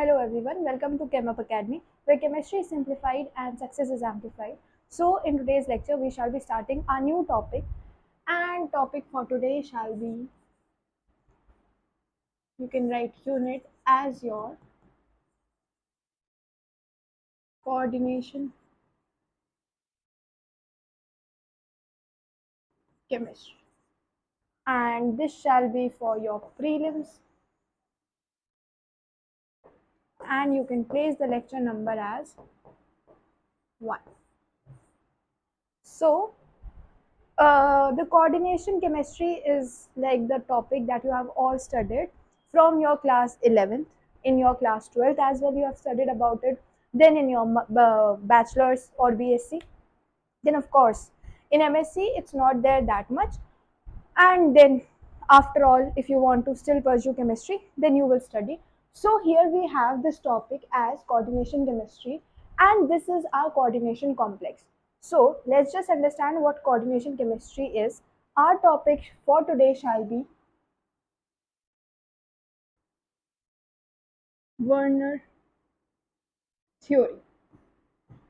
Hello everyone, welcome to ChemUp Academy, where chemistry is simplified and success is amplified. So in today's lecture, we shall be starting a new topic, and topic for today shall be, you can write unit as your coordination chemistry. And this shall be for your prelims, and you can place the lecture number as 1. So the coordination chemistry is like the topic that you have all studied from your class 11th, in your class 12th as well you have studied about it, then in your bachelor's or BSc, then of course in MSc it's not there that much, and then after all if you want to still pursue chemistry then you will study. So here we have this topic as coordination chemistry, and this is our coordination complex. So let's just understand what coordination chemistry is. Our topic for today shall be Werner theory.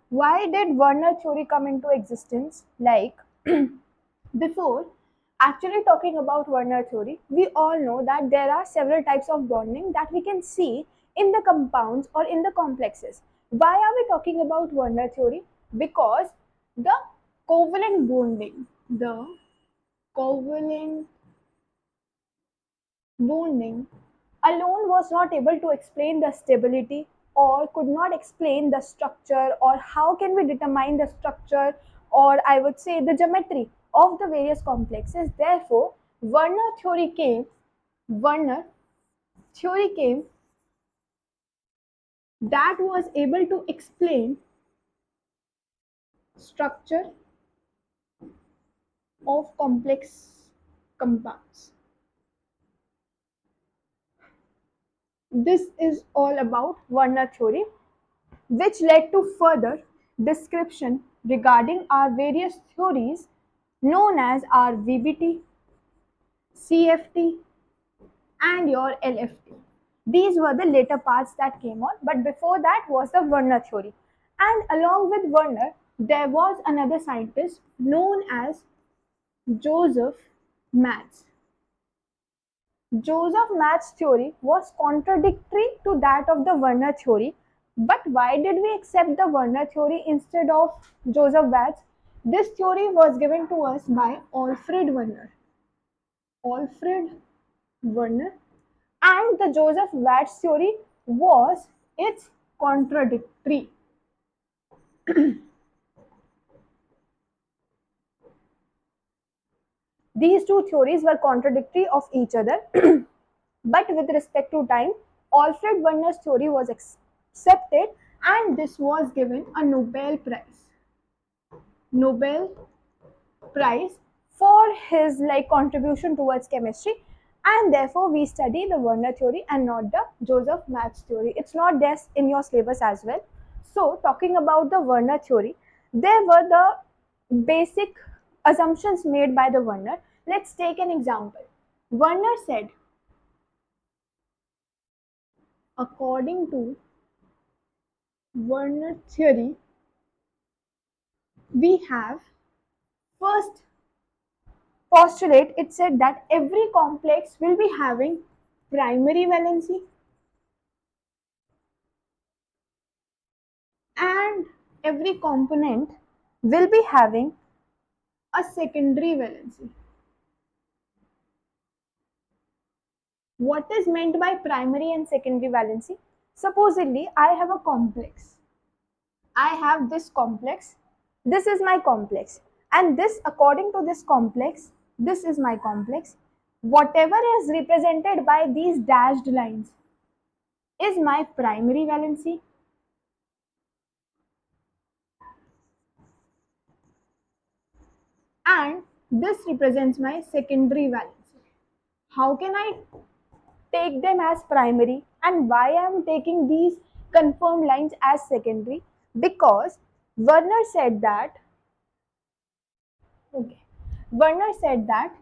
Why did Werner theory come into existence? Like before actually talking about Werner theory, we all know that there are several types of bonding that we can see in the compounds or in the complexes. Why are we talking about Werner theory? Because the the covalent bonding alone was not able to explain the stability or could not explain the structure, or how can we determine the structure, or I would say the geometry of the various complexes. Therefore Werner theory came that was able to explain structure of complex compounds. This is all about Werner theory, which led to further description regarding our various theories known as our VBT, CFT, and your LFT. These were the later parts that came on, but before that was the Werner theory. And along with Werner, there was another scientist known as Joseph Matz. Joseph Matz's theory was contradictory to that of the Werner theory. But why did we accept the Werner theory instead of Joseph Matz? This theory was given to us by Alfred Werner. Alfred Werner, and the Joseph Watts theory was its contradictory. These two theories were contradictory of each other, but with respect to time, Alfred Werner's theory was accepted, and this was given a Nobel Prize. Nobel Prize for his contribution towards chemistry, and therefore we study the Werner theory and not the Joseph Matz theory. It's not there in your syllabus as well. So talking about the Werner theory, there were the basic assumptions made by the Werner. Let's take an example. Werner said, according to Werner theory, we have first postulate. It said that every complex will be having primary valency and every component will be having a secondary valency. What is meant by primary and secondary valency? Supposedly, I have a complex. I have this complex. This is my complex. And this, according to this complex, this is my complex. Whatever is represented by these dashed lines is my primary valency. And this represents my secondary valency. How can I take them as primary, and why I am taking these confirmed lines as secondary? Because Werner said that okay, Werner said that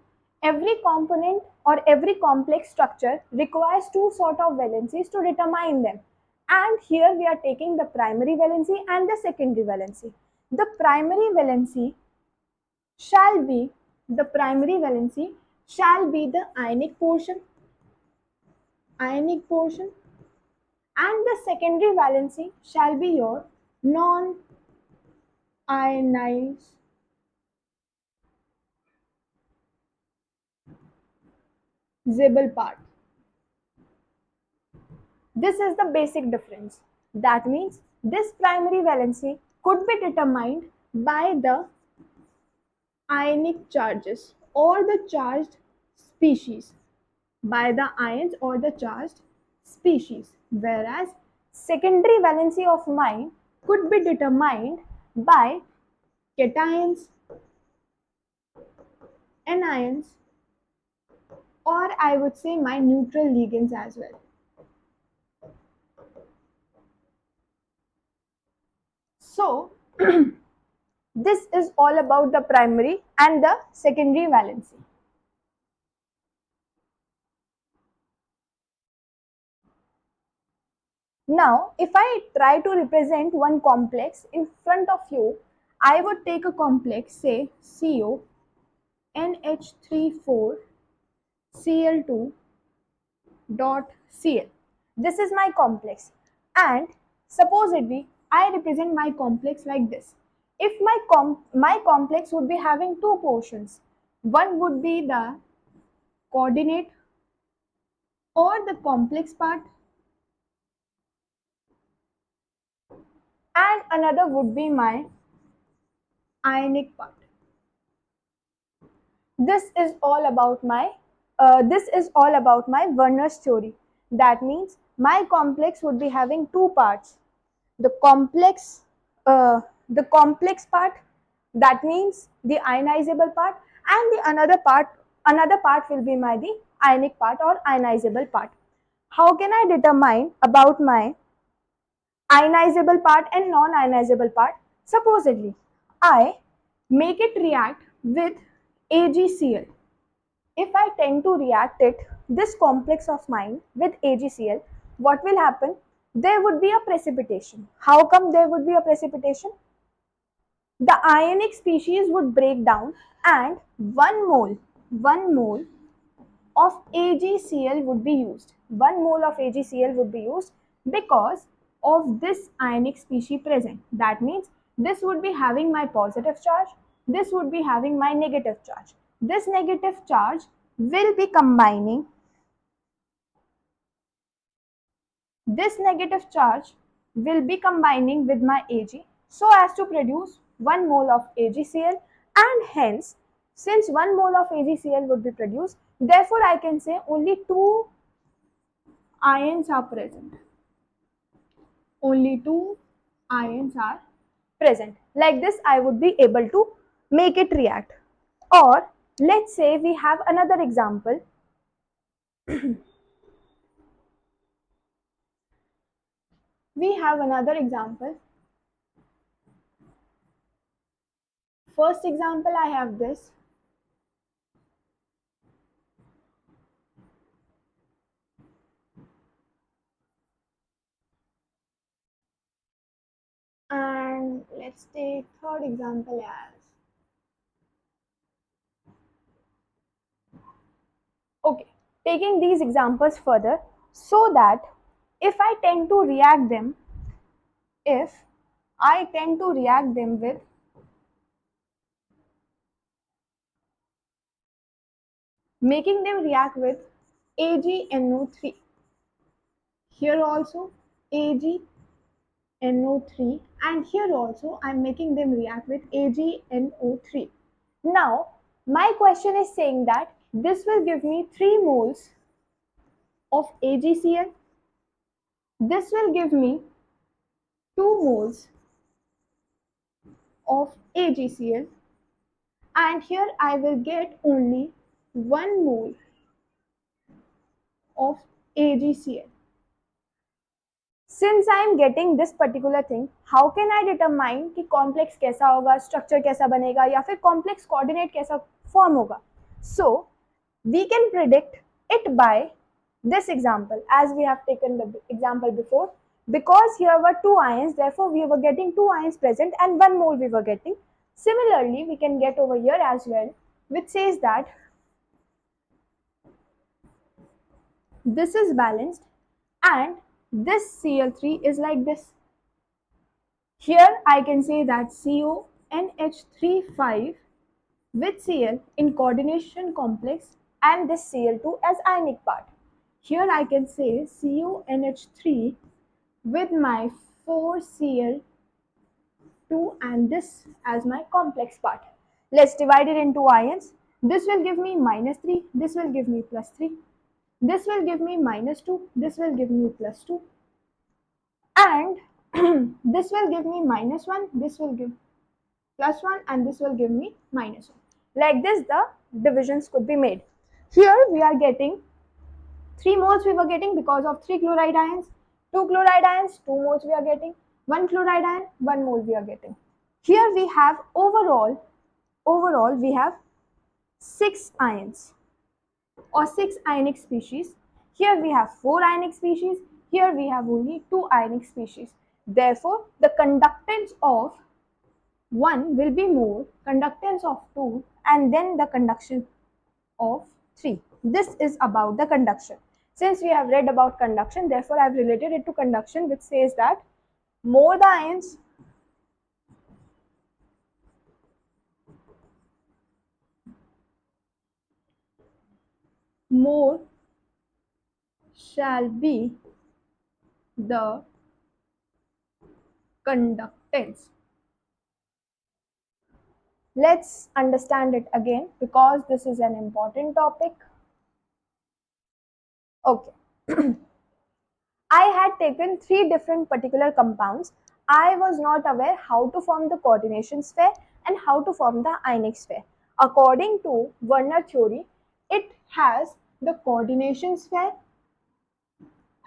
every component or every complex structure requires two sort of valencies to determine them, And here we are taking the primary valency and the secondary valency. The primary valency shall be the ionic portion, and the secondary valency shall be your non-ionizable part. This is the basic difference. That means this primary valency could be determined by the ionic charges or the charged species, by the ions or the charged species, whereas secondary valency of mine could be determined by cations, anions, or I would say my neutral ligands as well. So this is all about the primary and the secondary valency. Now, if I try to represent one complex in front of you, I would take a complex, say CO, NH34, Cl2 dot Cl. This is my complex, and supposedly I represent my complex like this. If my complex would be having two portions, one would be the coordinate or the complex part, and another would be my ionic part. This is all about my Werner's theory. That means my complex would be having two parts. The complex, the complex part, that means the ionizable part, and the another part will be the ionic part or ionizable part. How can I determine about my ionizable part and non-ionizable part? Supposedly, I make it react with AgCl. If I tend to react this complex of mine with AgCl, what will happen? There would be a precipitation. How come there would be a precipitation? The ionic species would break down, and 1 mole of AgCl would be used. 1 mole of AgCl would be used because of this ionic species present. That means this would be having my positive charge, this would be having my negative charge. This negative charge will be combining with my Ag so as to produce 1 mole of AgCl, and hence since 1 mole of AgCl would be produced, therefore I can say only 2 ions are present. Only 2 ions are present. Like this I would be able to make it react. Or let's say we have another example. We have another example. First example, I have this. And let's take third example as. Okay, taking these examples further, so that if I tend to react them with making them react with AgNO3. Here also AgNO3, and here also I'm making them react with AgNO3. Now, my question is saying that this will give me 3 moles of AgCl. This will give me 2 moles of AgCl, and here I will get only 1 mole of AgCl. Since I am getting this particular thing, how can I determine कि complex कैसा होगा, structure कैसा बनेगा, या फिर complex coordinate कैसा form होगा? So we can predict it by this example. As we have taken the example before, Because here were two ions, therefore we were getting two ions present and 1 mole we were getting. Similarly, we can get over here as well, which says that this is balanced and this Cl3 is like this. Here I can say that CONH3 with Cl in coordination complex and this Cl2 as ionic part. Here I can say CONH3 with my 4Cl2 and this as my complex part. Let's divide it into ions. This will give me -3, this will give me +3, this will give me -2, this will give me +2, and this will give me -1, this will give +1, and this will give me -1. Like this, the divisions could be made. Here we are getting 3 moles we were getting because of 3 chloride ions, 2 chloride ions, 2 moles we are getting, 1 chloride ion, 1 mole we are getting. Here we have overall we have 6 ions or 6 ionic species. Here we have 4 ionic species, here we have only 2 ionic species. Therefore, the conductance of 1 will be more, conductance of 2, and then the conduction of 3. This is about the conduction. Since we have read about conduction, therefore I have related it to conduction, which says that more the ions, more shall be the conductance. Let's understand it again because this is an important topic. Okay. I had taken 3 different particular compounds. I was not aware how to form the coordination sphere and how to form the ionic sphere. According to Werner theory, it has the coordination sphere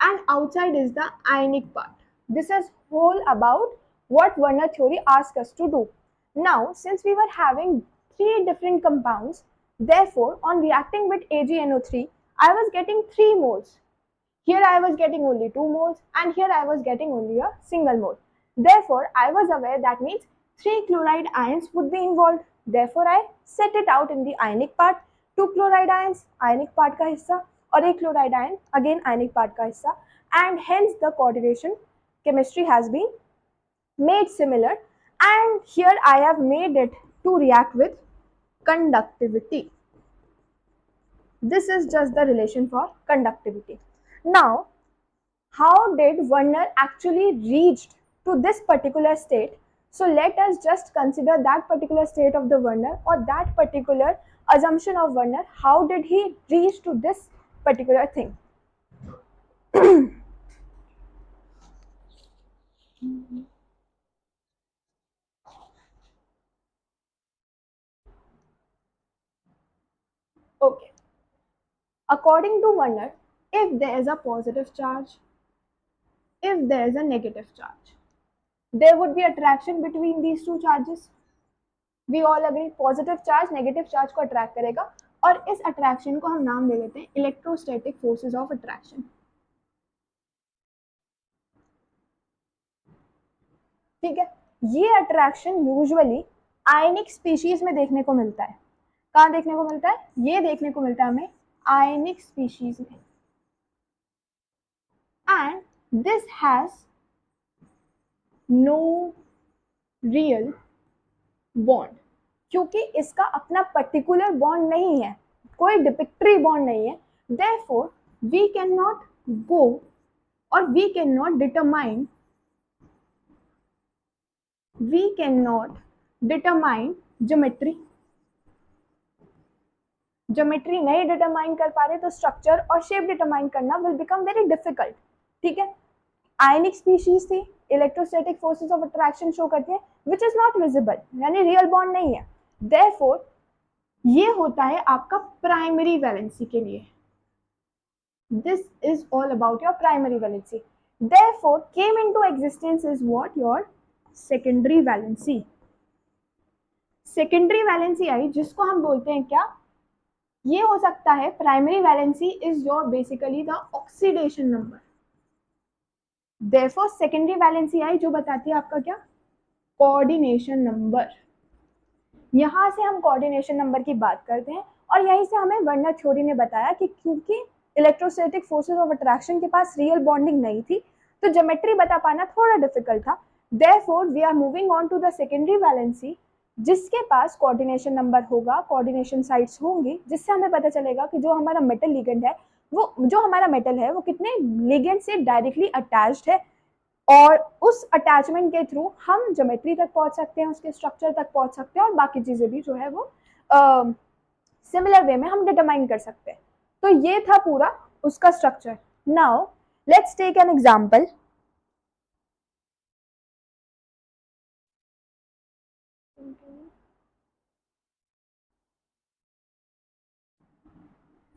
and outside is the ionic part. This is whole about what Werner theory asked us to do. Now, since we were having 3 different compounds, therefore on reacting with AgNO3, I was getting 3 moles. Here I was getting only 2 moles and here I was getting only a single mole. Therefore, I was aware that means 3 chloride ions would be involved. Therefore, I set it out in the ionic part. 2 chloride ions, ionic part का हिस्सा, और एक chloride ion, again ionic part का हिस्सा, and hence the coordination chemistry has been made similar, and here I have made it to react with conductivity. This is just the relation for conductivity. Now, how did Werner actually reached to this particular state? So let us just consider that particular state of the Werner or that particular assumption of Werner. How did he reach to this particular thing? Okay. According to Werner, if there is a positive charge, if there is a negative charge, there would be attraction between these two charges. We all agree, positive charge negative charge को attract करेगा और इस attraction को हम नाम दे देते हैं electrostatic forces of attraction. ठीक है, ये अट्रैक्शन यूजुअली आयनिक स्पीशीज में देखने को मिलता है. कहाँ देखने को मिलता है? ये देखने को मिलता है हमें आयनिक स्पीशीज में. And this has no real bond, क्योंकि इसका अपना पर्टिकुलर बॉन्ड नहीं है, कोई डिपिक्टरी बॉन्ड नहीं है. Therefore we can not go और we can not determine geometry. Geometry नहीं डिटरमाइन कर पा रहे तो स्ट्रक्चर और शेप डिटरमाइन करना विल बिकम वेरी डिफिकल्ट. ठीक है, आयनिक स्पीशीज थी, electrostatic forces of attraction show करती है विच इज नॉट विजिबल, यानी रियल बॉन्ड नहीं है. देयरफॉर ये होता है आपका प्राइमरी वैलेंसी के लिए. This is all about your primary valency. Therefore came into existence is what? Your secondary valency. Secondary valency आई जिसको हम बोलते हैं क्या? ये हो सकता है primary valency is your basically the oxidation number. Therefore secondary valency आई जो बताती है आपका क्या, कोऑर्डिनेशन नंबर। यहाँ से हम कोऑर्डिनेशन नंबर की बात करते हैं और यहीं से हमें वर्नर थ्योरी ने बताया कि क्योंकि इलेक्ट्रोस्टैटिक फोर्सेस ऑफ अट्रैक्शन के पास रियल बॉन्डिंग नहीं थी तो ज्योमेट्री बता पाना थोड़ा डिफिकल्ट था। Therefore we are moving on to the secondary valency जिसके पास कोऑर्डिनेशन नंबर होगा, कोऑर्डिनेशन साइट्स होंगी, जिससे हमें पता चलेगा कि जो हमारा मेटल लिगेंड है वो कितने लिगेंड से डायरेक्टली अटैच्ड है और उस अटैचमेंट के थ्रू हम ज्योमेट्री तक पहुंच सकते हैं, उसके स्ट्रक्चर तक पहुंच सकते हैं और बाकी चीजें भी जो है वो सिमिलर वे में हम डिटरमाइन कर सकते हैं। तो ये था पूरा उसका structure. Now let's take an example.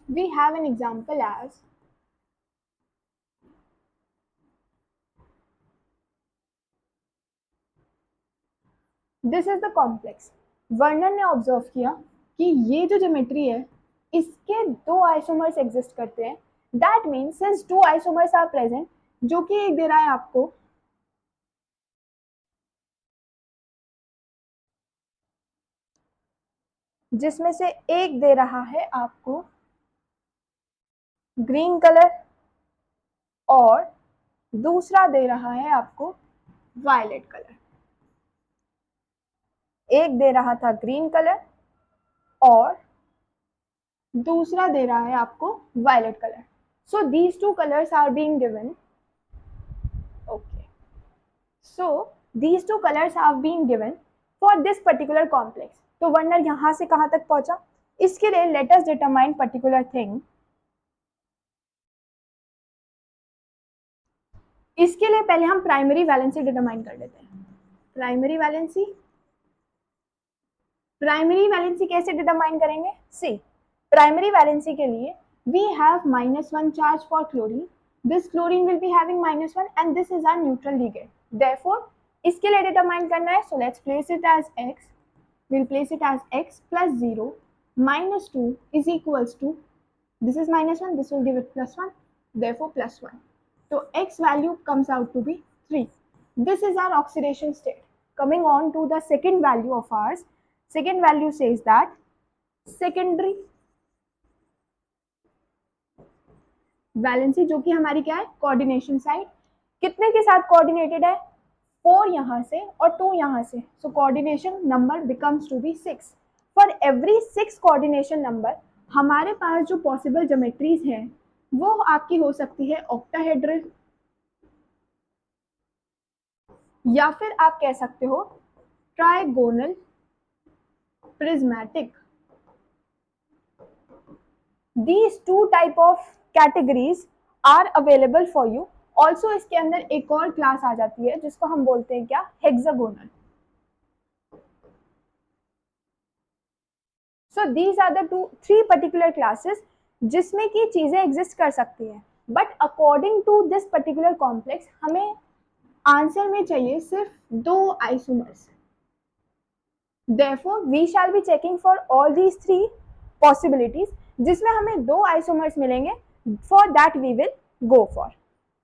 We have an example as this is the complex. Werner ने ऑब्जर्व किया कि ये जो ज्योमेट्री है इसके दो आइसोमर्स एग्जिस्ट करते हैं। That means since two isomers are present, जो कि एक दे रहा है आपको जिसमें से एक दे रहा है आपको ग्रीन कलर और दूसरा दे रहा है आपको वायलेट कलर। एक दे रहा था ग्रीन कलर और दूसरा दे रहा है आपको violet colour. So these two colours are being given. Okay, so these two colours are being given for this particular complex. तो वर्नर यहां से कहां तक पहुंचा, इसके लिए let us determine particular thing. इसके लिए पहले हम प्राइमरी वैलेंसी डिटरमाइन कर लेते हैं। प्राइमरी वैलेंसी कैसे डिटरमाइन करेंगे, सी प्राइमरी वैलेंसी के लिए we have -1 charge for chlorine, this chlorine will be having -1 and this is our neutral ligand. Therefore इसके लिए डिटरमाइन करना है, so let's place it as x, we'll place it as x plus 0 minus 2 is equals to, this is -1, this will give it +1, therefore +1. So x value comes out to be 3. This is our oxidation state. Coming on to the second value of ours, second value says that secondary valency जो कि हमारी क्या है, coordination side, कितने के साथ coordinated है, 4 यहाँ से और 2 यहाँ से। So coordination number becomes to be 6। For every 6 coordination number हमारे पास जो पॉसिबल ज्योमेट्रीज हैं वो आपकी हो सकती है ऑक्टाहेड्रल, या फिर आप कह सकते हो trigonal, prismatic. These two type of categories are available for you. Also इसके अंदर एक और क्लास आ जाती है जिसको हम बोलते हैं क्या, hexagonal. So these are the three particular classes जिसमें की चीजें एग्जिस्ट कर सकती हैं, but according to this particular complex हमें आंसर में चाहिए सिर्फ 2 isomers. Therefore we shall be checking for all these 3 possibilities जिसमें हमें 2 आइसोमर्स मिलेंगे। For that we will go for.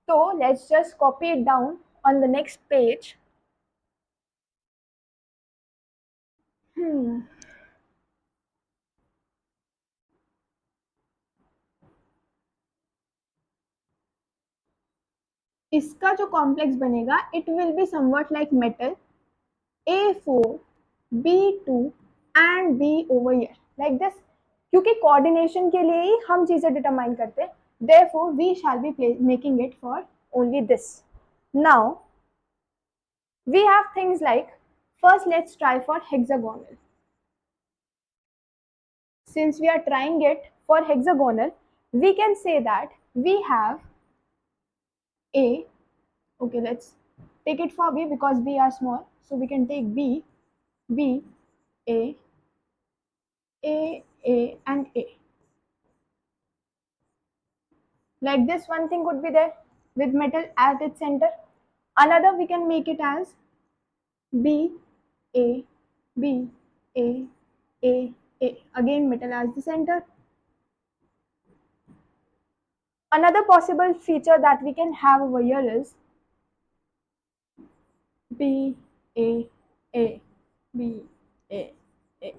तो let's just copy it down on the next page. इसका जो कॉम्प्लेक्स बनेगा it will be something like metal A4 B2 and B over here like this, क्योंकि coordination के लिए ही हम चीजें determine करते हैं। Therefore we shall be making it for only this. Now we have things like, first let's try for hexagonal. Since we are trying it for hexagonal, we can say that we have A, okay, let's take it for B because B are small, so we can take B, B, A, and A. Like this, one thing could be there with metal at its center. Another we can make it as B, A, B, A, A, A. Again metal as the center. Another possible feature that we can have over here is B A A B A A,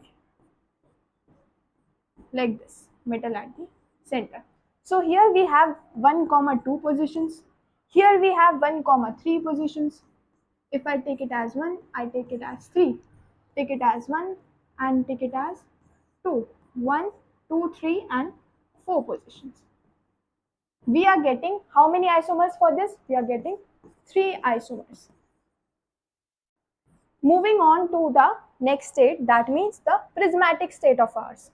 like this, metal at the center. So here we have 1 comma 2 positions. Here we have 1 comma 3 positions. If I take it as 1, I take it as 3. Take it as 1 and take it as 2. 1, 2, 3 and 4 positions. We are getting how many isomers for this? We are getting 3 isomers. Moving on to the next state, that means the prismatic state of ours.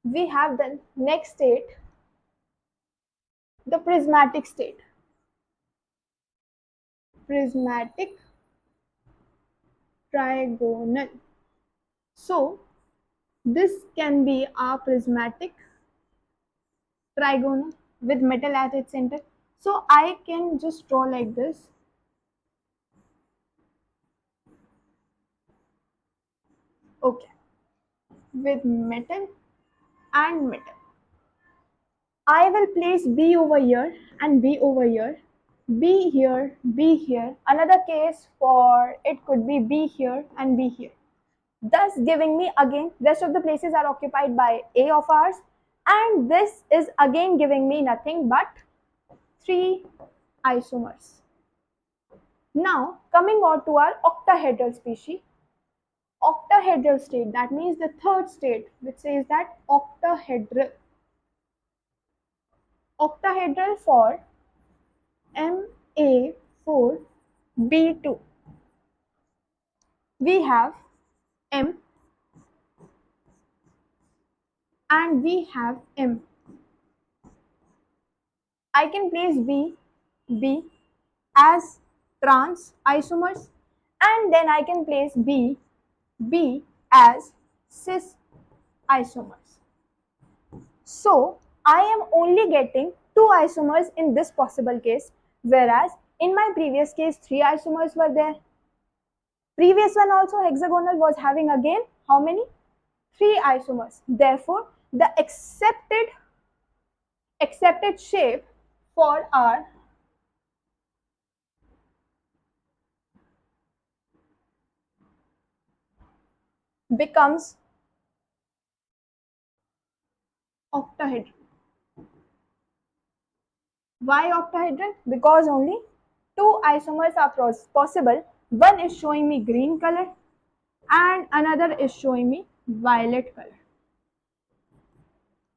We have the next state, the prismatic state. Prismatic trigonal. So this can be a prismatic trigonal with metal at its center. So I can just draw like this. Okay, with metal and metal. I will place B over here and B over here, B here, B here. Another case for it could be B here and B here. Thus giving me again rest of the places are occupied by A of ours, and this is again giving me nothing but 3 isomers. Now coming on to our octahedral species. Octahedral state, that means the third state, which says that octahedral. Octahedral for Ma4B2. We have M and we have M. I can place B as trans isomers, and then I can place B as cis isomers. So I am only getting 2 isomers in this possible case, whereas in my previous case 3 isomers were there. Previous one also hexagonal was having again how many? 3 isomers. Therefore, the accepted shape for our becomes octahedral. Why octahedral? Because only 2 isomers are possible. One is showing me green color and another is showing me violet color.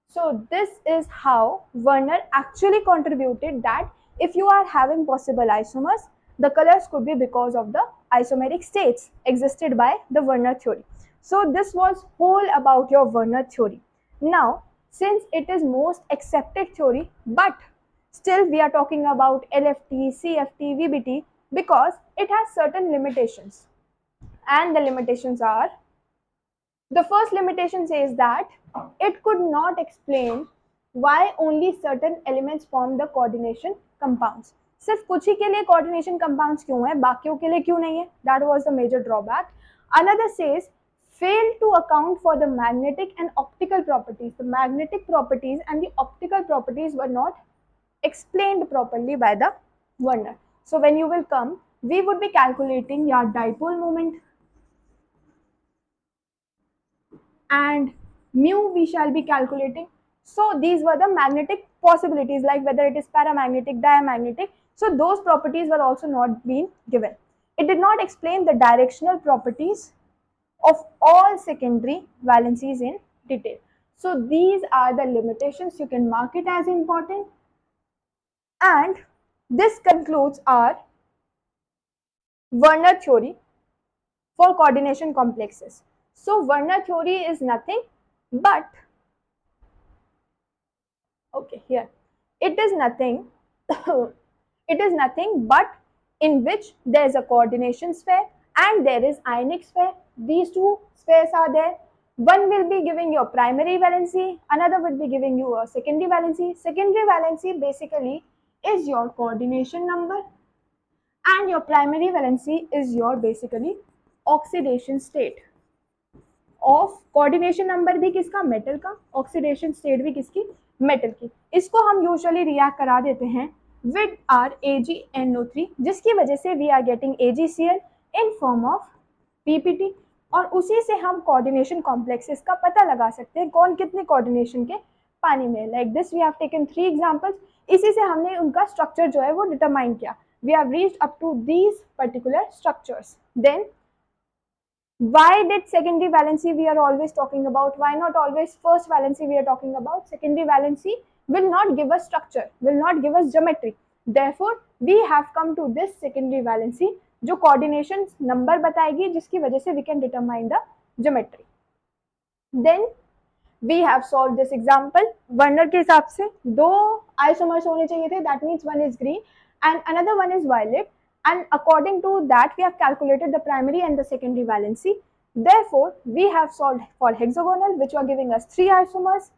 So this is how Werner actually contributed that if you are having possible isomers, the colors could be because of the isomeric states existed by the Werner theory. So this was whole about your Werner theory. Now, since it is most accepted theory, but still we are talking about LFT, CFT, VBT because it has certain limitations. And the limitations are, the first limitation says that it could not explain why only certain elements form the coordination compounds. सिर्फ कुछ ही के लिए coordination compounds क्यों है, बाकियों के लिए क्यों नहीं है? That was the major drawback. Another says failed to account for the magnetic and optical properties. The magnetic properties and the optical properties were not explained properly by the Werner. So when you will come, we would be calculating your dipole moment, and mu we shall be calculating. So these were the magnetic possibilities, like whether it is paramagnetic, diamagnetic. So those properties were also not being given. It did not explain the directional properties of all secondary valencies in detail. So these are the limitations. You can mark it as important. And this concludes our Werner theory for coordination complexes. So Werner theory is nothing but, okay, here it is nothing it is nothing but in which there is a coordination sphere and there is ionic sphere. These two spheres are there. One will be giving you a primary valency, another will be giving you a secondary valency. Secondary valency basically is your coordination number, and your primary valency is your basically oxidation state of coordination number भी किसका, metal का, oxidation state भी किसकी, metal की. इसको हम usually react करा देते हैं विद आर AgNO3, जिसकी वजह से we are getting AgCl in form of PPT, और उसी से हम कोऑर्डिनेशन कॉम्प्लेक्सेस का पता लगा सकते हैं कौन कितने कोऑर्डिनेशन के पानी में। Like this we have taken 3 examples, इसी से हमने उनका स्ट्रक्चर जो है वो डिटरमाइन किया। We have reached up to these particular structures. Then why did secondary valency we are always talking about? Why not always first valency we are talking about? Secondary valency will not give us structure, will not give us geometry. Therefore, we have come to this secondary valency जो coordination number बताएगी, जिसकी वजह से we can determine the geometry. Then we have solved this example. Werner के हिसाब से दो isomers होने चाहिए थे, that means one is green and another one is violet. And according to that, we have calculated the primary and the secondary valency. Therefore, we have solved for hexagonal, which are giving us 3 isomers,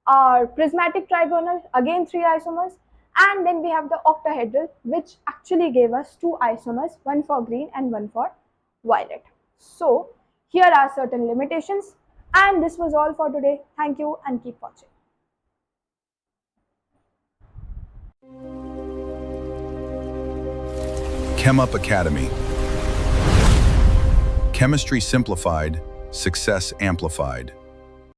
our prismatic trigonal, again 3 isomers, and then we have the octahedral, which actually gave us 2 isomers, one for green and one for violet. So, here are certain limitations, and this was all for today. Thank you and keep watching. ChemUp Academy. Chemistry simplified, success amplified.